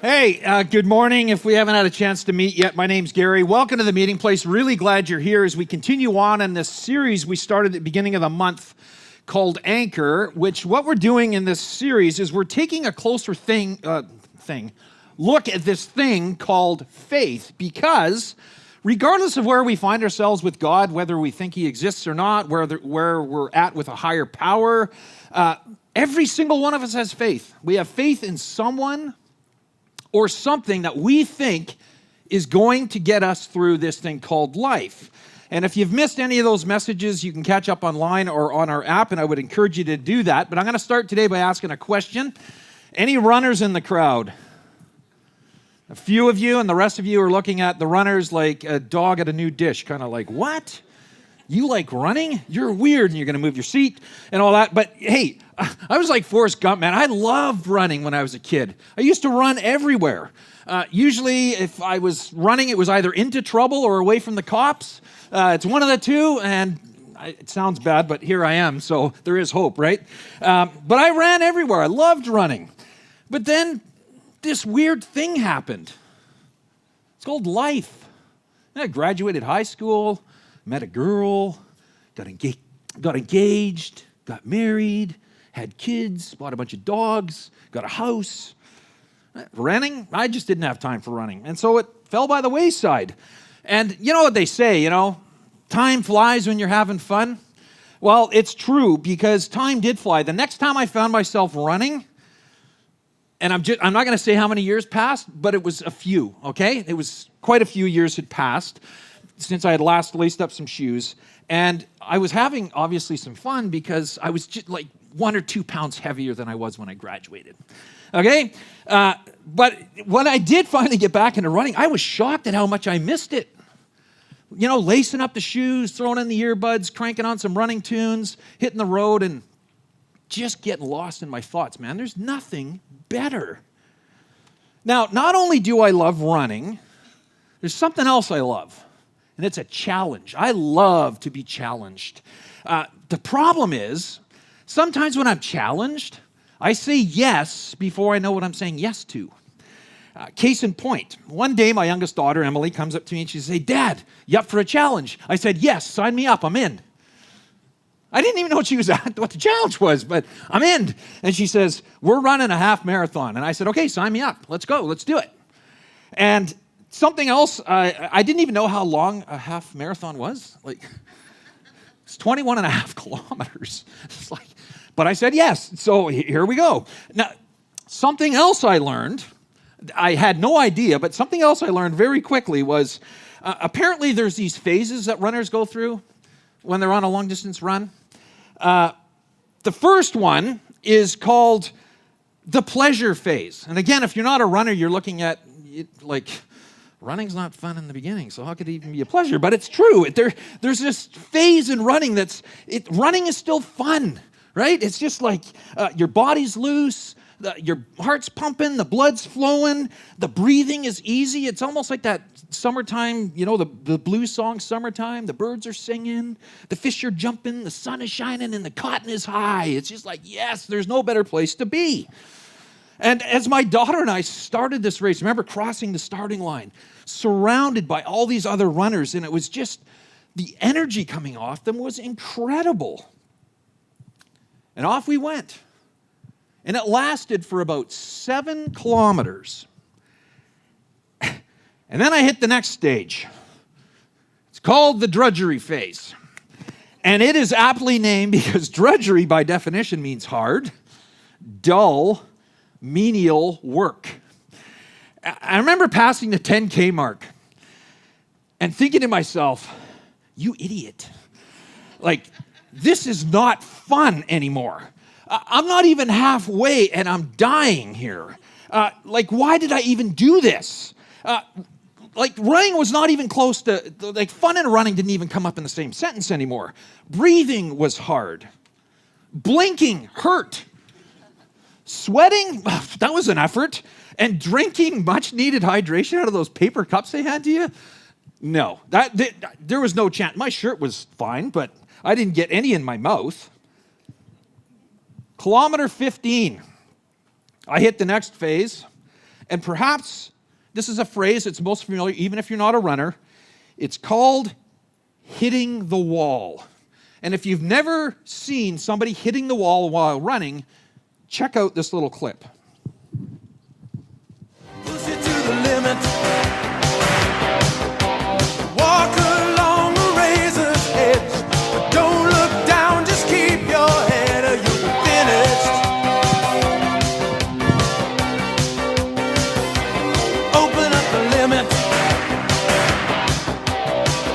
Hey, good morning. If we haven't had a chance to meet yet, my name's Garry. Welcome to the meeting place. Really glad you're here as we continue on in this series we started at the beginning of the month called Anchor, which what we're doing in this series is we're taking a closer look at this thing called faith, because regardless of where we find ourselves with God, whether we think he exists or not, where we're at with a higher power, every single one of us has faith. We have faith in someone or something that we think is going to get us through this thing called life. And if you've missed any of those messages, you can catch up online or on our app, and I would encourage you to do that. But I'm going to start today by asking a question. Any runners in the crowd? A few of you, and the rest of you are looking at the runners like a dog at a new dish, kind of like, what? You like running? You're weird, and you're going to move your seat and all that. But hey, I was like Forrest Gump, man. I loved running when I was a kid. I used to run everywhere. Usually, if I was running, it was either into trouble or away from the cops. It's one of the two, and it sounds bad, but here I am, so there is hope, right? But I ran everywhere. I loved running. But then this weird thing happened. It's called life. I graduated high school, met a girl, got engaged, got married, had kids, bought a bunch of dogs, got a house. Running, I just didn't have time for running. And so it fell by the wayside. And you know what they say, time flies when you're having fun. Well, it's true, because time did fly. The next time I found myself running, and I'm not going to say how many years passed, but it was a few, okay? It was quite a few years had passed since I had last laced up some shoes. And I was having, obviously, some fun because I was just like 1 or 2 pounds heavier than I was when I graduated, okay? But when I did finally get back into running, I was shocked at how much I missed it. Lacing up the shoes, throwing in the earbuds, cranking on some running tunes, hitting the road, and just getting lost in my thoughts, man. There's nothing better. Now, not only do I love running, there's something else I love, and it's a challenge. I love to be challenged. The problem is, sometimes when I'm challenged, I say yes before I know what I'm saying yes to. Case in point, one day my youngest daughter, Emily, comes up to me and she says, "Hey, Dad, you up for a challenge?" I said, "Yes, sign me up, I'm in." I didn't even know what the challenge was, but I'm in. And she says, "We're running a half marathon." And I said, "Okay, sign me up. Let's go. Let's do it." And something else, I didn't even know how long a half marathon was. It's 21 and a half kilometers. But I said yes, so here we go. Now, something else I learned, I had no idea, but something else I learned very quickly was apparently there's these phases that runners go through when they're on a long-distance run. The first one is called the pleasure phase. And again, if you're not a runner, you're looking at it like, running's not fun in the beginning, so how could it even be a pleasure? But it's true. There's this phase in running running is still fun, right? It's just like your body's loose, your heart's pumping, the blood's flowing, the breathing is easy. It's almost like that summertime, the blues song, Summertime. The birds are singing, the fish are jumping, the sun is shining, and the cotton is high. It's just like, yes, there's no better place to be. And as my daughter and I started this race, I remember crossing the starting line, surrounded by all these other runners, and it was just, the energy coming off them was incredible. And off we went. And it lasted for about 7 kilometers. And then I hit the next stage. It's called the drudgery phase. And it is aptly named because drudgery, by definition, means hard, dull, menial work. I remember passing the 10K mark and thinking to myself, you idiot. This is not fun anymore. I'm not even halfway and I'm dying here. Why did I even do this? Running was not even close to, fun and running didn't even come up in the same sentence anymore. Breathing was hard. Blinking hurt. Sweating, that was an effort. And drinking much needed hydration out of those paper cups they had to you, no, there was no chance. My shirt was fine, but I didn't get any in my mouth. Kilometer 15, I hit the next phase, And perhaps this is a phrase that's most familiar, even if you're not a runner. It's called hitting the wall. And if you've never seen somebody hitting the wall while running, check out this little clip. Push it to the limit. Walk along the razor's edge. But don't look down, just keep your head or you'll be finished. Open up the limit.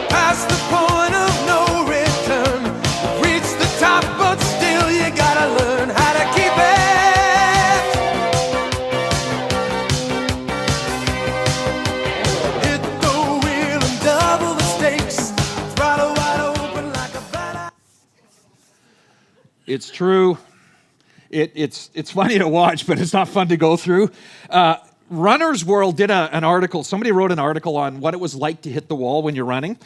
Past the point of no return. Reach the top, but still you gotta learn how to keep it. Hit the wheel and double the stakes. Throttle wide open like a badass. It's true. It's funny to watch, but it's not fun to go through. Runner's World did an article. Somebody wrote an article on what it was like to hit the wall when you're running.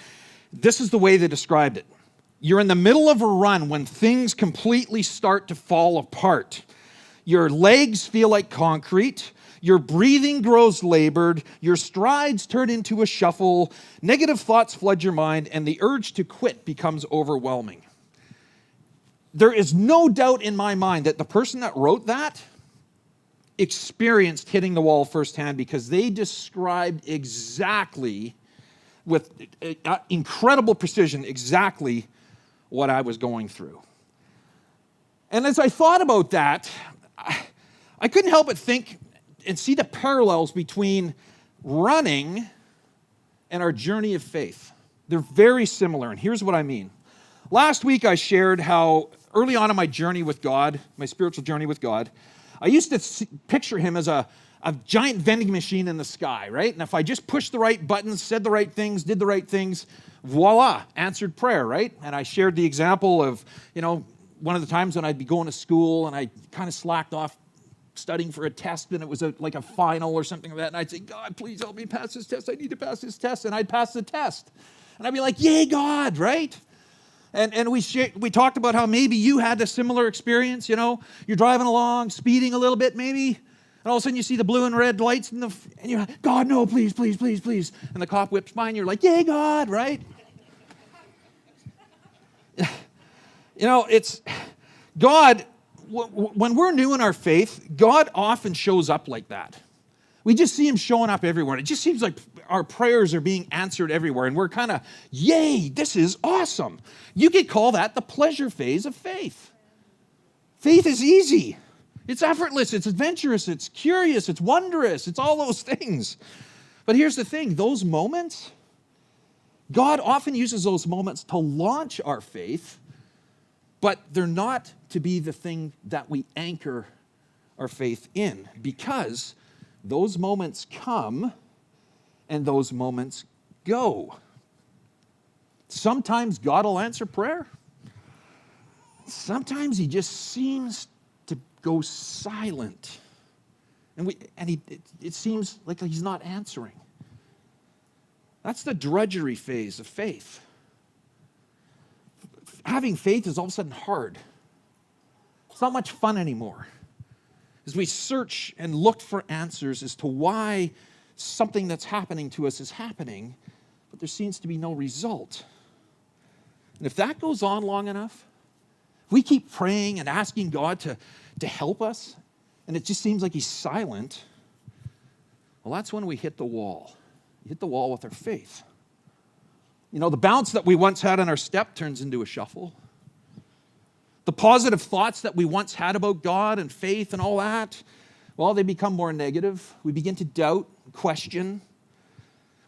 This is the way they described it. You're in the middle of a run when things completely start to fall apart. Your legs feel like concrete. Your breathing grows labored. Your strides turn into a shuffle. Negative thoughts flood your mind, and the urge to quit becomes overwhelming. There is no doubt in my mind that the person that wrote that experienced hitting the wall firsthand, because they described exactly, with incredible precision, exactly what I was going through. And as I thought about that, I couldn't help but think and see the parallels between running and our journey of faith. They're very similar, and here's what I mean. Last week I shared how early on in my journey with God, my spiritual journey with God, I used to picture him as a giant vending machine in the sky, right? And if I just pushed the right buttons, said the right things, did the right things, voila, answered prayer, right? And I shared the example of, one of the times when I'd be going to school and I kind of slacked off studying for a test, and it was like a final or something like that, and I'd say, God, please help me pass this test. I need to pass this test. And I'd pass the test. And I'd be like, yay, God, right? And we talked about how maybe you had a similar experience, You're driving along, speeding a little bit maybe, and all of a sudden you see the blue and red lights, and you're like, God, no, please, please, please, please. And the cop whips by, and you're like, yay, God, right? It's God, when we're new in our faith, God often shows up like that. We just see him showing up everywhere. It just seems like our prayers are being answered everywhere, and we're kind of, yay, this is awesome. You could call that the pleasure phase of faith. Faith is easy. It's effortless. It's adventurous. It's curious. It's wondrous. It's all those things. But here's the thing. Those moments, God often uses those moments to launch our faith, but they're not to be the thing that we anchor our faith in, because those moments come and those moments go. Sometimes God will answer prayer. Sometimes he just seems to go silent. And it seems like he's not answering. That's the drudgery phase of faith. Having faith is all of a sudden hard. It's not much fun anymore. As we search and look for answers as to why something that's happening to us is happening, but there seems to be no result. And if that goes on long enough, if we keep praying and asking God to help us, and it just seems like he's silent, well, that's when we hit the wall. We hit the wall with our faith. The bounce that we once had on our step turns into a shuffle. The positive thoughts that we once had about God and faith and all that, well, they become more negative. We begin to doubt, question.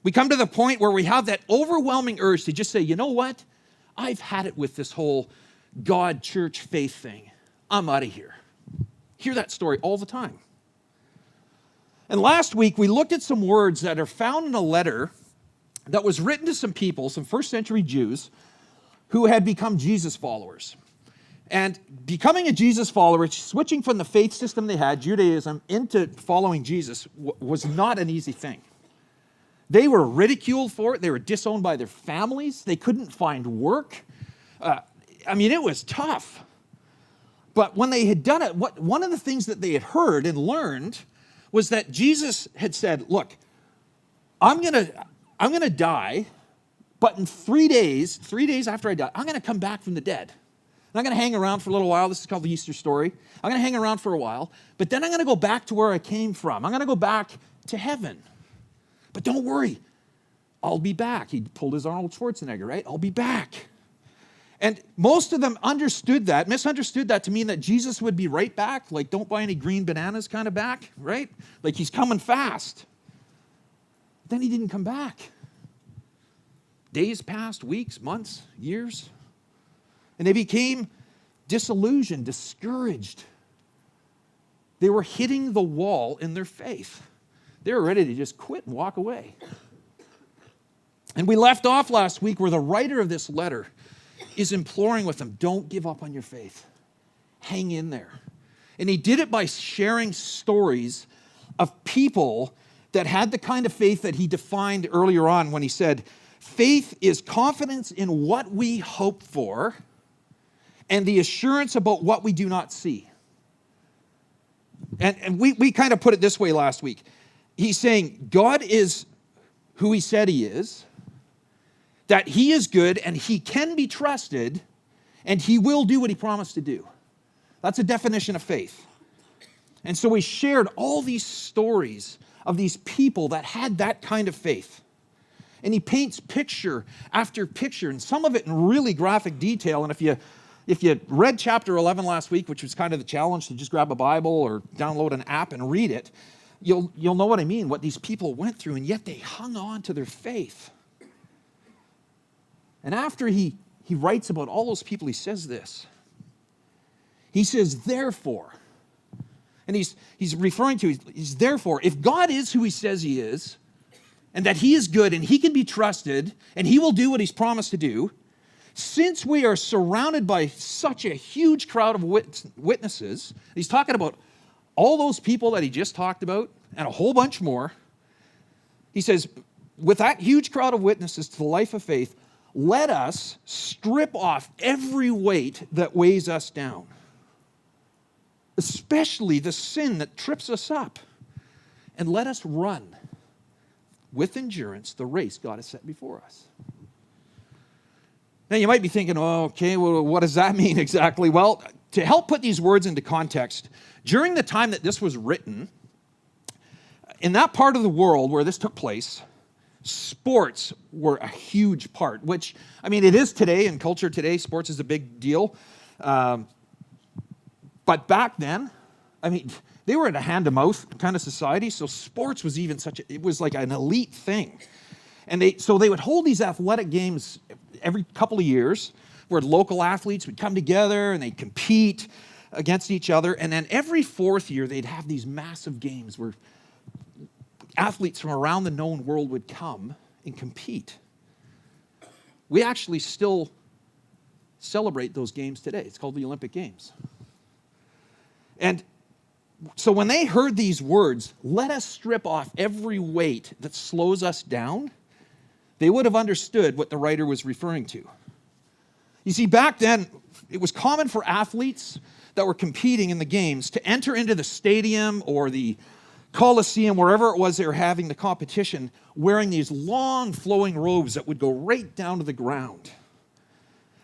We come to the point where we have that overwhelming urge to just say, you know what? I've had it with this whole God, church, faith thing. I'm out of here. Hear that story all the time. And last week, we looked at some words that are found in a letter that was written to some people, some first century Jews, who had become Jesus followers. And becoming a Jesus follower, switching from the faith system they had, Judaism, into following Jesus, was not an easy thing. They were ridiculed for it. They were disowned by their families. They couldn't find work. It was tough. But when they had done it, one of the things that they had heard and learned was that Jesus had said, look, I'm gonna die, but in 3 days after I die, I'm gonna come back from the dead. And I'm gonna hang around for a little while. This is called the Easter story. I'm gonna hang around for a while, but then I'm gonna go back to where I came from. I'm gonna go back to heaven. But don't worry, I'll be back. He pulled his Arnold Schwarzenegger, right? I'll be back. And most of them misunderstood that to mean that Jesus would be right back, like don't buy any green bananas kind of back, right? Like he's coming fast. Then he didn't come back. Days passed, weeks, months, years. And they became disillusioned, discouraged. They were hitting the wall in their faith. They were ready to just quit and walk away. And we left off last week where the writer of this letter is imploring with them, don't give up on your faith. Hang in there. And he did it by sharing stories of people that had the kind of faith that he defined earlier on when he said, faith is confidence in what we hope for and the assurance about what we do not see. And we kind of put it this way last week. He's saying God is who he said he is, that he is good and he can be trusted, and he will do what he promised to do. That's a definition of faith. And so we shared all these stories of these people that had that kind of faith. And he paints picture after picture, and some of it in really graphic detail. And if you read chapter 11 last week, which was kind of the challenge to just grab a Bible or download an app and read it, you'll know what I mean, what these people went through, and yet they hung on to their faith. And after he writes about all those people, he says this. He says, therefore, and he's referring to, he's therefore, if God is who he says he is, and that he is good and he can be trusted, and he will do what he's promised to do, since we are surrounded by such a huge crowd of witnesses, he's talking about all those people that he just talked about and a whole bunch more. He says, with that huge crowd of witnesses to the life of faith, let us strip off every weight that weighs us down, especially the sin that trips us up, and let us run with endurance the race God has set before us. Now you might be thinking, oh, okay, well, what does that mean exactly? Well, to help put these words into context, during the time that this was written, in that part of the world where this took place, sports were a huge part, which, I mean, it is today in culture today. Sports is a big deal. But back then, I mean, they were in a hand-to-mouth kind of society, so sports was even it was like an elite thing. And so they would hold these athletic games every couple of years where local athletes would come together and they'd compete against each other. And then every fourth year, they'd have these massive games where athletes from around the known world would come and compete. We actually still celebrate those games today. It's called the Olympic Games. And so when they heard these words, let us strip off every weight that slows us down, they would have understood what the writer was referring to. You see, back then, it was common for athletes that were competing in the games to enter into the stadium or the Coliseum, wherever it was they were having the competition, wearing these long flowing robes that would go right down to the ground.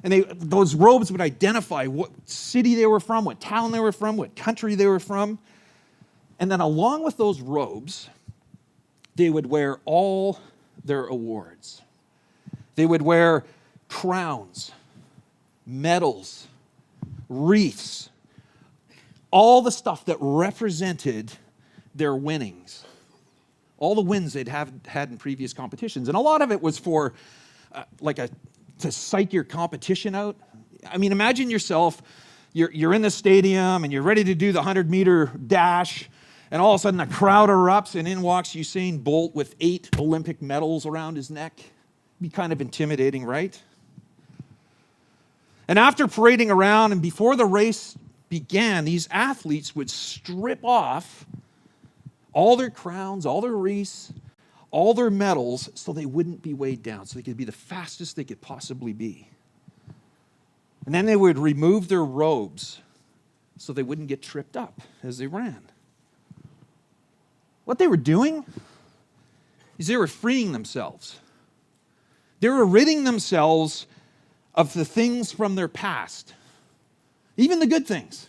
And those robes would identify what city they were from, what town they were from, what country they were from. And then along with those robes, they would wear all their awards. They would wear crowns, medals, wreaths, all the stuff that represented their winnings, all the wins they'd had in previous competitions. And a lot of it was for to psych your competition out. I mean, imagine yourself, you're in the stadium and you're ready to do the 100-meter dash, and all of a sudden a crowd erupts and in walks Usain Bolt with 8 Olympic medals around his neck. It'd be kind of intimidating, right? And after parading around and before the race began, these athletes would strip off all their crowns, all their wreaths, all their medals, so they wouldn't be weighed down, so they could be the fastest they could possibly be. And then they would remove their robes so they wouldn't get tripped up as they ran. What they were doing is they were freeing themselves. They were ridding themselves of the things from their past, even the good things.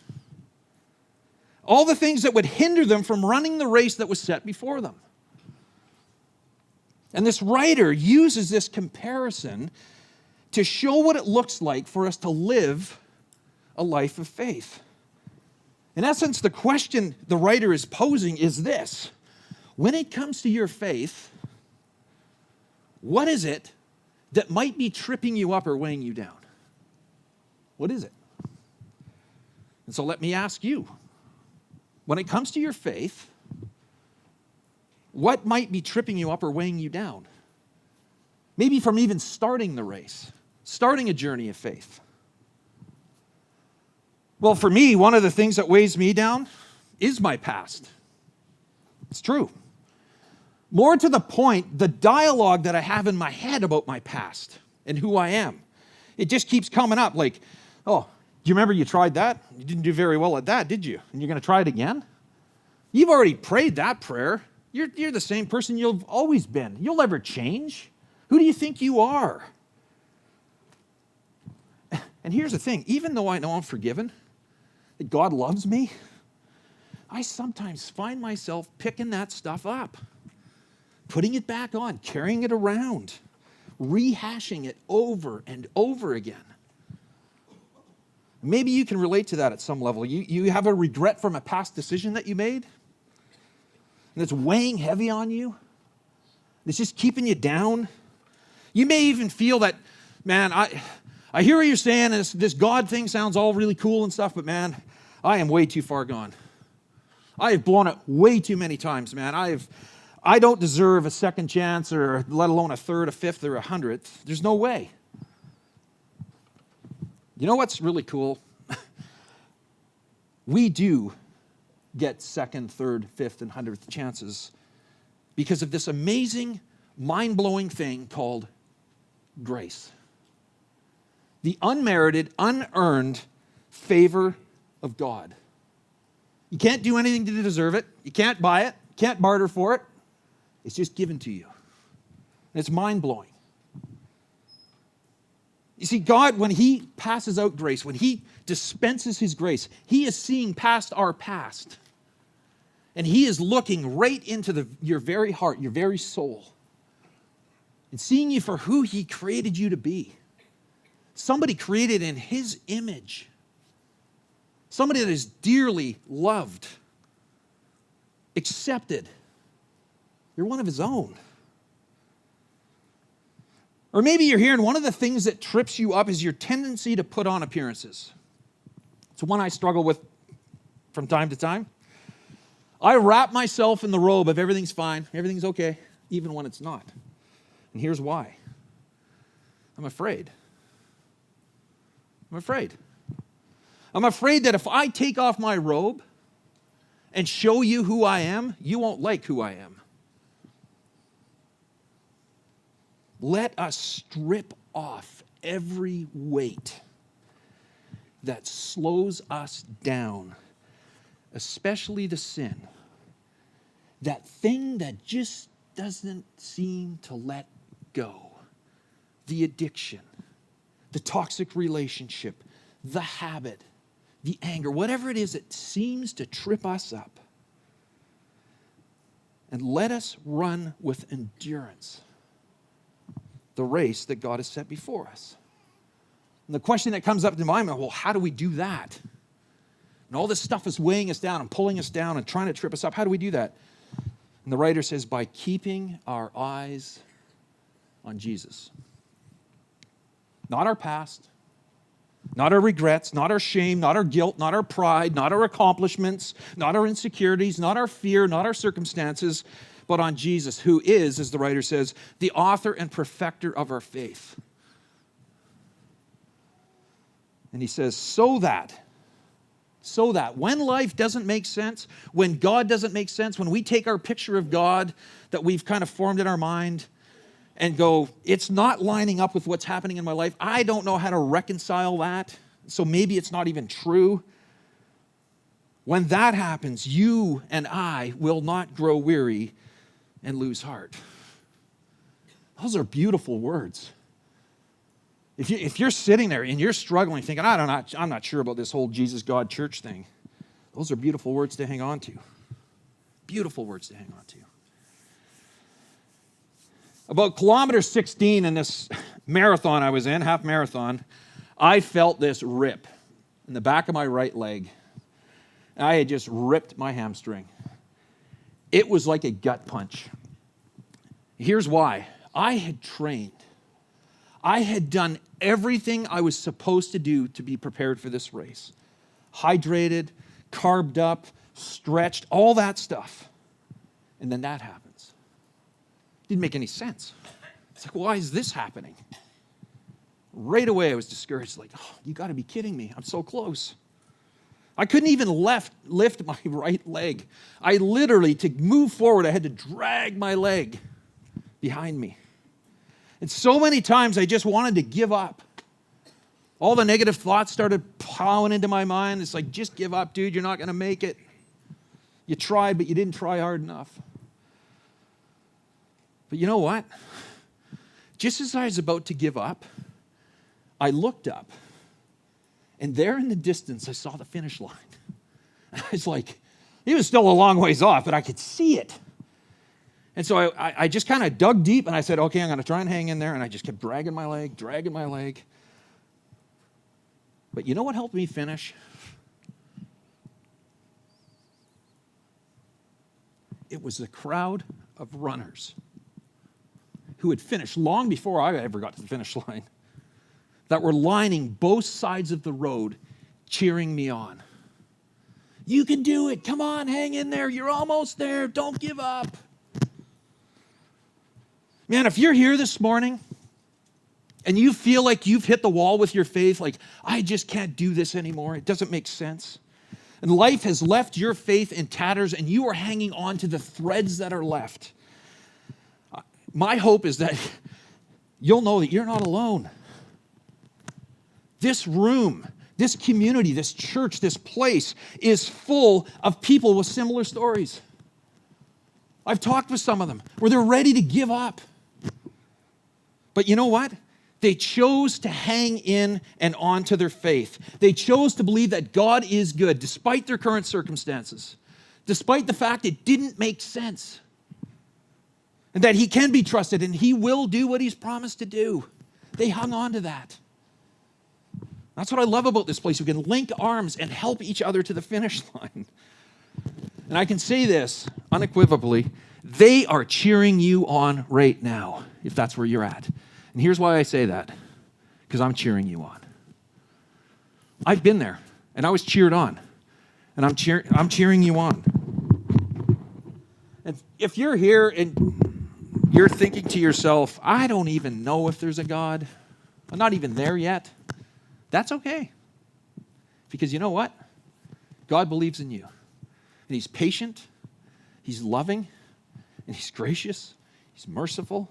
All the things that would hinder them from running the race that was set before them. And this writer uses this comparison to show what it looks like for us to live a life of faith. In essence, the question the writer is posing is this: when it comes to your faith, what is it that might be tripping you up or weighing you down? What is it? And so let me ask you, when it comes to your faith, what might be tripping you up or weighing you down? Maybe from even starting the race, starting a journey of faith. Well, for me, one of the things that weighs me down is my past. It's true. More to the point, the dialogue that I have in my head about my past and who I am. It just keeps coming up like, oh, do you remember you tried that? You didn't do very well at that, did you? And you're going to try it again? You've already prayed that prayer. You're the same person you've always been. You'll never change. Who do you think you are? And here's the thing, even though I know I'm forgiven, that God loves me, I sometimes find myself picking that stuff up, putting it back on, carrying it around, rehashing it over and over again. Maybe you can relate to that at some level. You have a regret from a past decision that you made, and it's weighing heavy on you. It's just keeping you down. You may even feel that, man, I hear what you're saying, and this God thing sounds all really cool and stuff, but man, I am way too far gone. I have blown it way too many times, man. I don't deserve a second chance, or let alone a third, a fifth, or a hundredth. There's no way. You know what's really cool? We do get second, third, fifth, and hundredth chances because of this amazing, mind-blowing thing called grace. The unmerited, unearned favor of God. You can't do anything to deserve it. You can't buy it. You can't barter for it. It's just given to you. And it's mind-blowing. You see, God, when He passes out grace, when He dispenses His grace, He is seeing past our past. And He is looking right into your very heart, your very soul, and seeing you for who He created you to be. Somebody created in His image. Somebody that is dearly loved, accepted. You're one of His own. Or maybe you're here and one of the things that trips you up is your tendency to put on appearances. It's one I struggle with from time to time. I wrap myself in the robe of everything's fine, everything's okay, even when it's not. And here's why. I'm afraid. I'm afraid. I'm afraid that if I take off my robe and show you who I am, you won't like who I am. Let us strip off every weight that slows us down, especially the sin, that thing that just doesn't seem to let go, the addiction, the toxic relationship, the habit, the anger, whatever it is that seems to trip us up. And let us run with endurance the race that God has set before us. And the question that comes up to my mind, well, how do we do that? And all this stuff is weighing us down and pulling us down and trying to trip us up. How do we do that? And the writer says, by keeping our eyes on Jesus. Not our past, not our regrets, not our shame, not our guilt, not our pride, not our accomplishments, not our insecurities, not our fear, not our circumstances, but on Jesus, who is, as the writer says, the author and perfecter of our faith. And he says, so that when life doesn't make sense, when God doesn't make sense, when we take our picture of God that we've kind of formed in our mind and go, it's not lining up with what's happening in my life, I don't know how to reconcile that, so maybe it's not even true. when that happens, you and I will not grow weary and lose heart. Those are beautiful words. If you're sitting there and you're struggling, thinking, I'm not sure about this whole Jesus, God, church thing, those are beautiful words to hang on to. Beautiful words to hang on to. About kilometer 16 in this marathon I was in, half marathon, I felt this rip in the back of my right leg. I had just ripped my hamstring. It was like a gut punch. Here's why. I had trained. I had done everything I was supposed to do to be prepared for this race. Hydrated, carbed up, stretched, all that stuff. And then that happens. Didn't make any sense. It's like, why is this happening? Right away I was discouraged, like, oh, you got to be kidding me. I'm so close. I couldn't even lift my right leg. I literally, to move forward, I had to drag my leg behind me. And so many times I just wanted to give up. All the negative thoughts started plowing into my mind. It's like, just give up, dude. You're not going to make it. You tried, but you didn't try hard enough. But you know what? Just as I was about to give up, I looked up. And there in the distance, I saw the finish line. I was like, it was still a long ways off, but I could see it. And so I just kind of dug deep, and I said, okay, I'm going to try and hang in there. And I just kept dragging my leg. But you know what helped me finish? It was the crowd of runners who had finished long before I ever got to the finish line, that were lining both sides of the road, cheering me on. You can do it. Come on, hang in there. You're almost there. Don't give up. Man, if you're here this morning and you feel like you've hit the wall with your faith, like, I just can't do this anymore, it doesn't make sense, and life has left your faith in tatters and you are hanging on to the threads that are left, my hope is that you'll know that you're not alone. This room, this community, this church, this place is full of people with similar stories. I've talked with some of them where they're ready to give up. But you know what? They chose to hang in and on to their faith. They chose to believe that God is good despite their current circumstances, despite the fact it didn't make sense, and that he can be trusted and he will do what he's promised to do. They hung on to that. That's what I love about this place. We can link arms and help each other to the finish line. And I can say this unequivocally, they are cheering you on right now, if that's where you're at. And here's why I say that, because I'm cheering you on. I've been there, and I was cheered on, and I'm cheering you on. And if you're here and you're thinking to yourself, I don't even know if there's a God, I'm not even there yet, that's okay. Because you know what? God believes in you. And he's patient, he's loving, and he's gracious, he's merciful.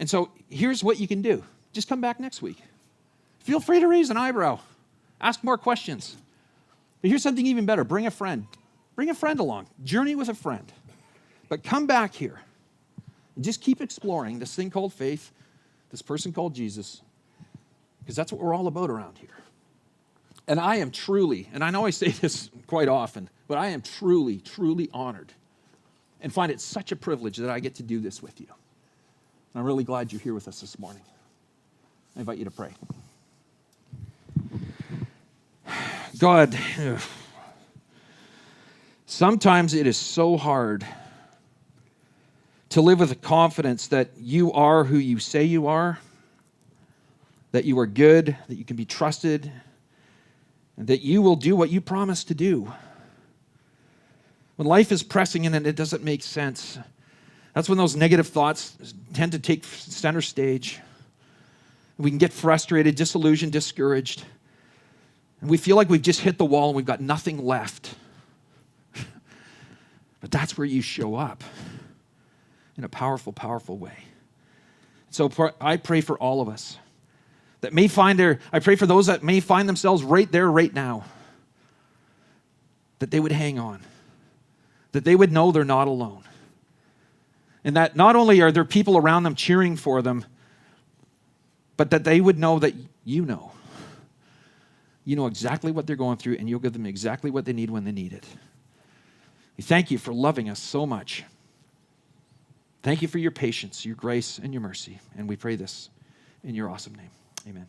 And so here's what you can do. Just come back next week. Feel free to raise an eyebrow. Ask more questions. But here's something even better. Bring a friend. Bring a friend along. Journey with a friend. But come back here and just keep exploring this thing called faith, this person called Jesus, because that's what we're all about around here. And I am truly, and I know I say this quite often, but I am truly, truly honored and find it such a privilege that I get to do this with you. And I'm really glad you're here with us this morning. I invite you to pray. God, sometimes it is so hard to live with the confidence that you are who you say you are, that you are good, that you can be trusted, and that you will do what you promise to do. When life is pressing in and it doesn't make sense, that's when those negative thoughts tend to take center stage. We can get frustrated, disillusioned, discouraged. And we feel like we've just hit the wall and we've got nothing left. But that's where you show up in a powerful, powerful way. So I pray for all of us that I pray for those that may find themselves right there, right now. that they would hang on, that they would know they're not alone. And that not only are there people around them cheering for them, but that they would know that you know. You know exactly what they're going through, and you'll give them exactly what they need when they need it. We thank you for loving us so much. Thank you for your patience, your grace, and your mercy. And we pray this in your awesome name. Amen.